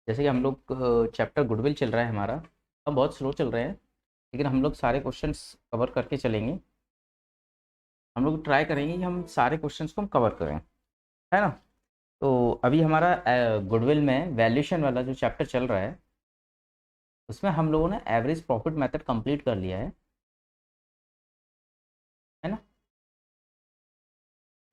जैसे कि हम लोग चैप्टर गुडविल चल रहा है हमारा। हम बहुत स्लो चल रहे हैं, लेकिन हम लोग सारे क्वेश्चंस कवर करके चलेंगे। हम लोग ट्राई करेंगे कि हम सारे क्वेश्चंस को हम कवर करें, है ना। तो अभी हमारा गुडविल में वैल्यूएशन वाला जो चैप्टर चल रहा है, उसमें हम लोगों ने एवरेज प्रॉफिट मेथड कंप्लीट कर लिया है ना।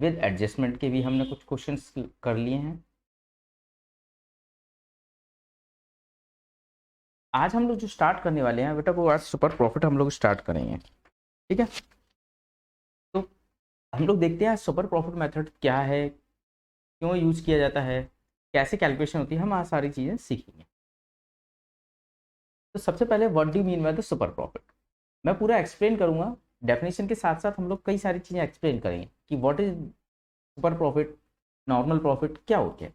विद एडजस्टमेंट के भी हमने कुछ क्वेश्चंस कर लिए हैं। आज हम लोग जो स्टार्ट करने वाले हैं बेटा, वो आज सुपर प्रॉफिट हम लोग स्टार्ट करेंगे, ठीक है। तो हम लोग देखते हैं सुपर प्रॉफिट मेथड क्या है, क्यों यूज़ किया जाता है, कैसे कैलकुलेशन होती है, हम आज सारी चीज़ें सीखेंगे। तो सबसे पहले what do mean by the super profit, मैं पूरा एक्सप्लेन करूंगा। डेफिनेशन के साथ साथ हम लोग कई सारी चीज़ें एक्सप्लेन करेंगे कि what is super profit, normal profit क्या होते हैं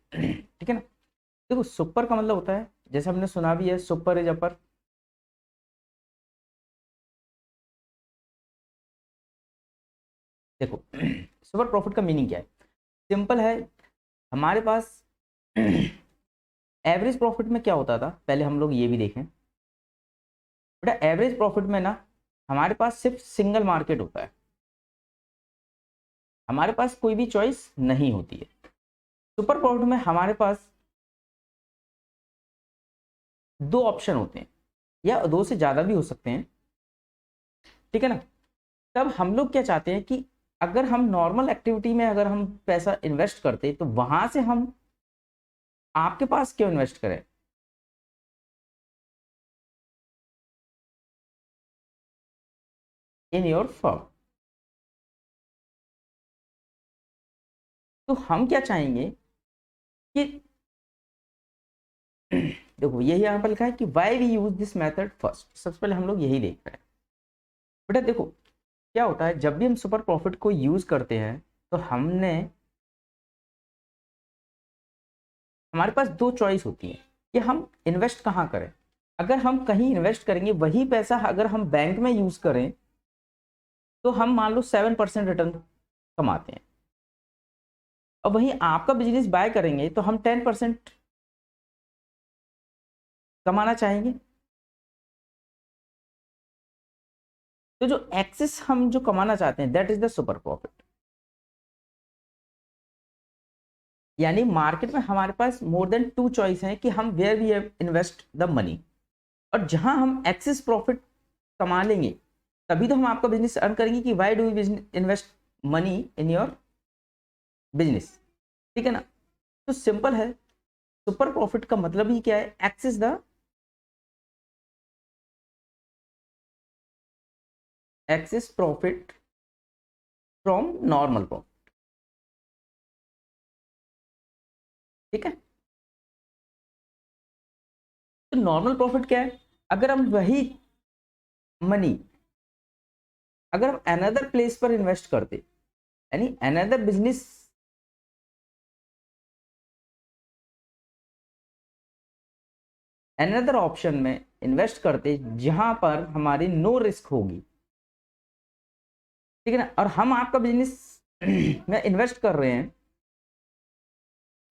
ठीक है ना। देखो, सुपर का मतलब होता है, जैसे हमने सुना भी है, सुपर इज अपर। देखो सुपर प्रॉफिट का मीनिंग क्या है, सिंपल है। हमारे पास एवरेज प्रॉफिट में क्या होता था, पहले हम लोग ये भी देखें बेटा। एवरेज प्रॉफिट में ना हमारे पास सिर्फ सिंगल मार्केट होता है, हमारे पास कोई भी चॉइस नहीं होती है। सुपर प्रॉफिट में हमारे पास दो ऑप्शन होते हैं, या दो से ज्यादा भी हो सकते हैं, ठीक है ना। तब हम लोग क्या चाहते हैं कि अगर हम नॉर्मल एक्टिविटी में अगर हम पैसा इन्वेस्ट करते तो वहां से हम आपके पास क्यों इन्वेस्ट करें, इन योर फर्म। तो हम क्या चाहेंगे कि देखो, यही यहाँ पर लिखा है कि why we use this method first. सबसे पहले हम लोग यही देख रहे हैं बेटा। देखो क्या होता है, जब भी हम सुपर प्रॉफिट को यूज करते हैं तो हमारे पास दो चॉइस होती है कि हम इन्वेस्ट कहाँ करें। अगर हम कहीं इन्वेस्ट करेंगे, वही पैसा अगर हम बैंक में यूज करें तो हम मान लो 7% रिटर्न कमाते हैं, और वहीं आपका बिजनेस बाय करेंगे तो हम 10% कमाना चाहेंगे। तो जो एक्सेस हम जो कमाना चाहते हैं, that is the super profit. यानी मार्केट में हमारे पास मोर देन टू चॉइस हैं कि हम where we invest the money, और जहां हम एक्सेस प्रॉफिट कमा लेंगे, तभी तो हम आपका बिजनेस अर्न करेंगे कि why do we invest money in your business, ठीक है ना। तो सिंपल है, सुपर प्रॉफिट का मतलब ही क्या है, excess the excess profit from normal profit, ठीक है। तो नॉर्मल प्रॉफिट क्या है, अगर हम वही मनी अगर हम अनदर प्लेस पर इन्वेस्ट करते, यानी अनदर बिजनेस, अनदर ऑप्शन में इन्वेस्ट करते जहां पर हमारी नो रिस्क होगी, ठीक है ना। और हम आपका बिजनेस में इन्वेस्ट कर रहे हैं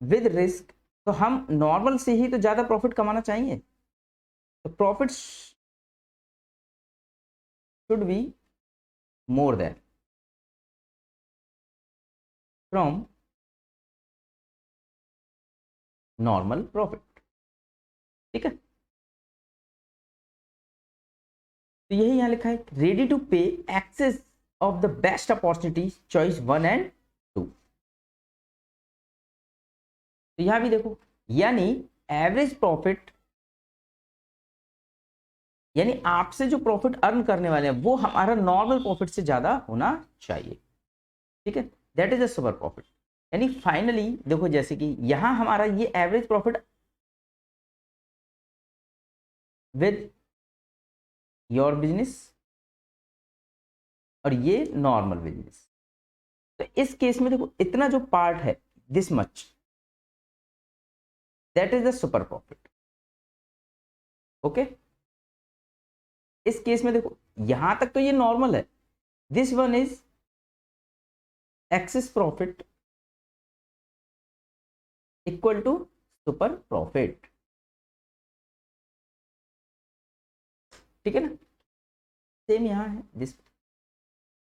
विद रिस्क, तो हम नॉर्मल से ही तो ज्यादा प्रॉफिट कमाना चाहिए। तो profit should be more than from normal profit, ठीक है। तो यही यहाँ लिखा है, ready to pay excess of the best opportunity choice one and two. तो यहां भी देखो, यानी एवरेज प्रॉफिट, यानी आपसे जो प्रॉफिट अर्न करने वाले हैं वो हमारा नॉर्मल प्रॉफिट से ज्यादा होना चाहिए, ठीक है। That is a super profit. यानी फाइनली देखो, जैसे कि यहां हमारा ये average profit with your business, और ये नॉर्मल बिजनेस। तो इस केस में देखो, इतना जो पार्ट है, this much, that is the super profit, okay. इस केस में देखो, यहां तक तो ये नॉर्मल है, this one is excess profit equal to super profit, ठीक है ना, सेम यहाँ है दिस।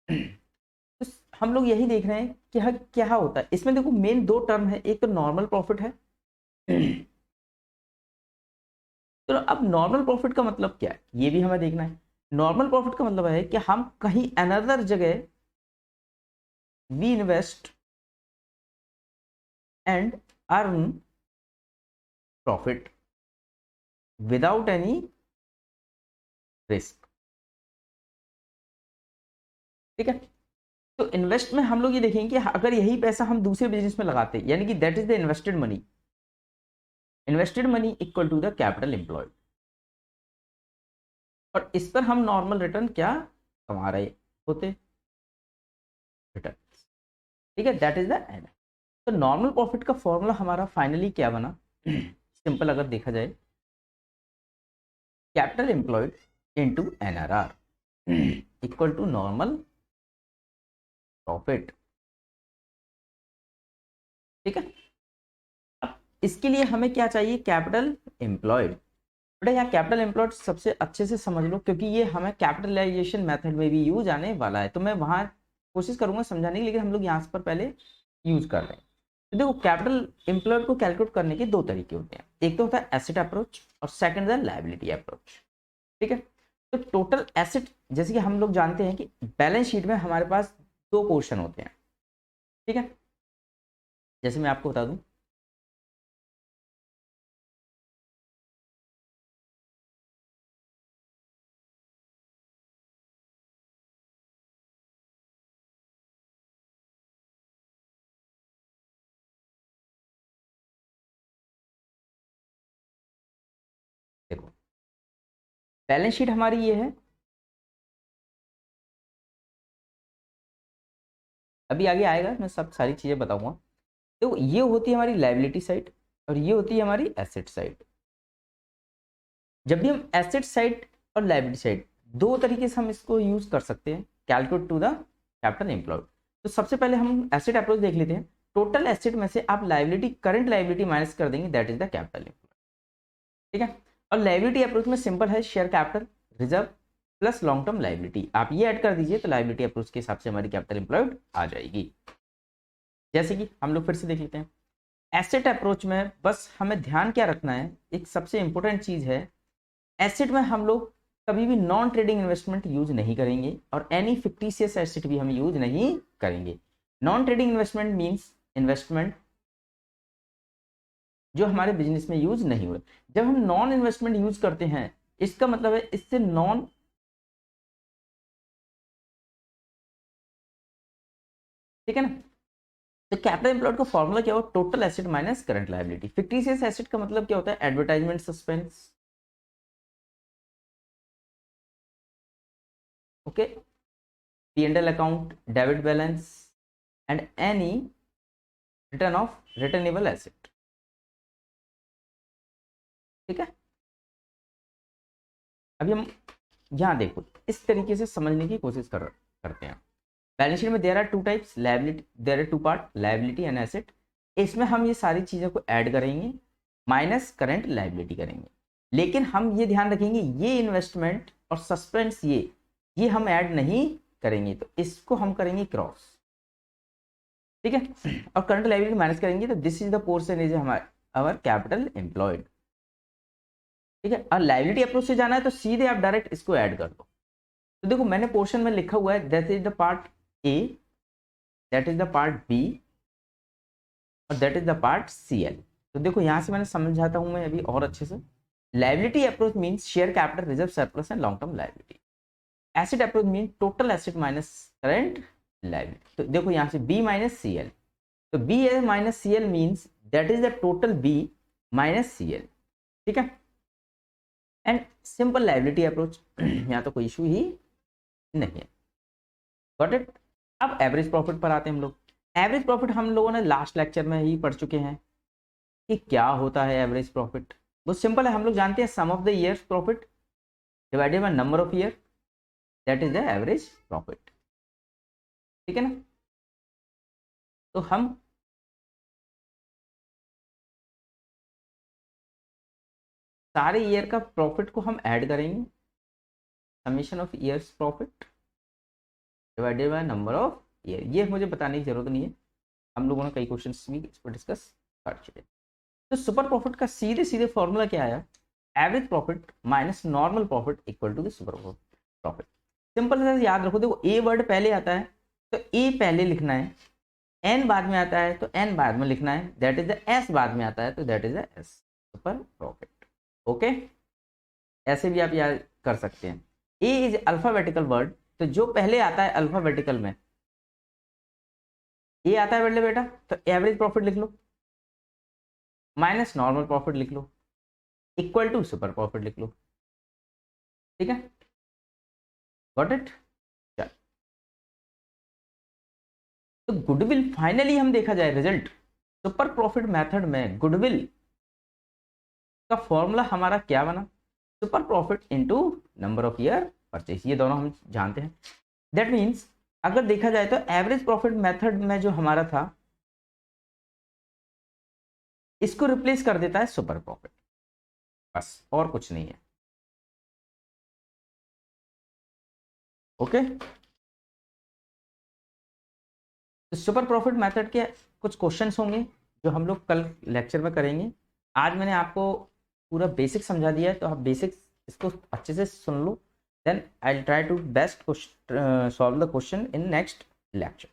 तो हम लोग यही देख रहे हैं कि हाँ क्या होता है इसमें। देखो मेन दो टर्म है, एक तो नॉर्मल प्रॉफिट है। तो अब नॉर्मल प्रॉफिट का मतलब क्या है, ये भी हमें देखना है। नॉर्मल प्रॉफिट का मतलब है कि हम कहीं अनदर जगह we invest and earn profit without any risk. ठीक है, तो इन्वेस्ट में हम लोग ये देखेंगे कि अगर यही पैसा हम दूसरे बिजनेस में लगाते, यानी कि that is the invested money. Invested money equal to the capital employed, और इस पर हम नॉर्मल रिटर्न क्या कमा रहे होते, रिटर्न। ठीक है, दैट इज द एंड। तो नॉर्मल प्रॉफिट का फॉर्मूला हमारा फाइनली क्या बना, सिंपल अगर देखा जाए, capital employed into NRR equal to normal profit. ठीक है, अब इसके लिए हमें क्या चाहिए, कैपिटल एम्प्लॉयड। बेटा यहाँ कैपिटल एम्प्लॉयड सबसे अच्छे से समझ लो, क्योंकि ये हमें कैपिटलाइजेशन मेथड में भी यूज आने वाला है। तो मैं वहां कोशिश करूंगा समझाने की, लेकिन हम लोग यहाँ पर पहले यूज कर रहे हैं। तो देखो कैपिटल एम्प्लॉयड को कैलकुलेट करने के दो तरीके होते हैं, एक तो होता है एसेट अप्रोच और सेकंड है लायबिलिटी अप्रोच। ठीक है, तो टोटल एसेट, जैसे कि हम लोग जानते हैं कि बैलेंस शीट में हमारे पास दो पोर्शन होते हैं। ठीक है, जैसे मैं आपको बता दूं, देखो बैलेंस शीट हमारी ये है, अभी आगे आएगा मैं सब सारी चीजें बताऊंगा। देखो ये होती है हमारी लायबिलिटी साइड और ये होती है हमारी एसेट साइड। जब भी हम एसेट साइड और लायबिलिटी साइड दो तरीके से हम इसको यूज कर सकते हैं calculate to the capital employed. तो सबसे पहले हम एसेट अप्रोच देख लेते हैं। टोटल एसेट में से आप लायबिलिटी, करंट लायबिलिटी माइनस कर देंगे, that is the capital employed. ठीक है, और लायबिलिटी अप्रोच में सिंपल है, share capital reserve plus long term liability, आप ये ऐड कर दीजिए तो लायबिलिटी अप्रोच के हिसाब से हमारी कैपिटल एम्प्लॉयड आ जाएगी। जैसे कि हम लोग फिर से देख लेते हैं, एसेट अप्रोच में बस हमें ध्यान क्या रखना है, एक सबसे इंपॉर्टेंट चीज है, एसेट में हम लोग कभी भी नॉन ट्रेडिंग इन्वेस्टमेंट यूज नहीं करेंगे और एनी फिक्टिशियस एसेट भी हम यूज नहीं करेंगे। Non trading investment means investment जो हमारे बिजनेस में यूज नहीं हुए। जब हम नॉन इन्वेस्टमेंट यूज करते हैं, इसका मतलब है इससे नॉन, ठीक है ना। तो कैपिटल एम्प्लॉयड का फॉर्मूला क्या हो, total asset minus current liability. Fictitious asset का मतलब क्या होता है, advertisement suspense, okay, P&L account, debit balance and any return of returnable asset. ठीक है, अभी हम यहाँ देखो इस तरीके से समझने की कोशिश करते हैं। बैलेंस शीट में there are two types liability, there are two part liability and asset. इसमें हम ये सारी चीज़ों को ऐड करेंगे, माइनस करंट लायबिलिटी करेंगे। लेकिन हम ये ध्यान रखेंगे ये इन्वेस्टमेंट और सस्पेंस ये हम ऐड नहीं करेंगे, तो इसको हम करेंगे क्रॉस। ठीक है, और करंट लायबिलिटी माइनस करेंगे, तो this is the portion is हमारा अवर कैपिटल एम्प्लॉयड। ठीक है, और लायबिलिटी अप्रोच से जाना है तो सीधे आप डायरेक्ट इसको ऐड कर दो। तो देखो मैंने पोर्शन में लिखा हुआ है, that is the part A, that is the part B और that is the part C L. तो देखो यहाँ से मैंने समझाता हूँ मैं अभी और अच्छे से। Liability approach means share capital reserve surplus and long term liability. Asset approach mean total asset minus current liability. तो देखो यहाँ से बी माइनस सी एल, तो B L minus C L means that is the total B minus C L. ठीक है, and simple liability approach, यहाँ तो कोई इशू ही नहीं है। Got it. अब एवरेज प्रॉफिट पर आते हैं हम लोग। एवरेज प्रॉफिट हम लोगों ने लास्ट लेक्चर में ही पढ़ चुके हैं कि क्या होता है एवरेज प्रॉफिट। बहुत सिंपल है, हम लोग जानते हैं sum of the years profit divided by number of year, that is the average profit. ठीक है ना, तो हम सारे ईयर का प्रॉफिट को हम ऐड करेंगे summation of years profit divided by number of year. ये मुझे बताने की जरूरत नहीं है, हम लोगों ने कई क्वेश्चंस भी इस पर डिस्कस कर चुके। तो सुपर प्रॉफिट का सीधे सीधे फॉर्मूला क्या आया, average profit minus normal profit equal to the super profit. Simple से याद रखो, देखो ए वर्ड पहले आता है तो ए पहले लिखना है, एन बाद में आता है तो एन बाद में लिखना है, दैट इज द एस बाद में आता है तो that is the S super profit. Okay, ऐसे भी आप याद कर सकते हैं। ए इज अल्फाबेटिकल वर्ड, तो जो पहले आता है अल्फाबेटिकल में ए आता है बेटा तो एवरेज प्रॉफिट लिख लो, माइनस नॉर्मल प्रॉफिट लिख लो, इक्वल टू सुपर प्रॉफिट लिख लो। ठीक है, गॉट इट। चल, तो गुडविल फाइनली हम देखा जाए रिजल्ट, सुपर प्रॉफिट मेथड में गुडविल का फॉर्मूला हमारा क्या बना, super profit into number of year purchase, ये दोनों हम जानते हैं। दैट मीन्स अगर देखा जाए तो एवरेज प्रॉफिट मेथड में जो हमारा था इसको रिप्लेस कर देता है सुपर प्रॉफिट, बस और कुछ नहीं है। ओके, तो सुपर प्रॉफिट मेथड के कुछ क्वेश्चंस होंगे जो हम लोग कल लेक्चर में करेंगे। आज मैंने आपको पूरा बेसिक समझा दिया है, तो आप बेसिक्स इसको अच्छे से सुन लो, then I will try to best solve the question in next lecture.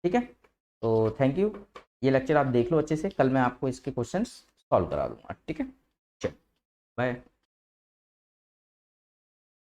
ठीक है, तो थैंक यू, ये लेक्चर आप देख लो अच्छे से, कल मैं आपको इसके क्वेश्चंस सॉल्व करा दूंगा। ठीक है, चलो बाय।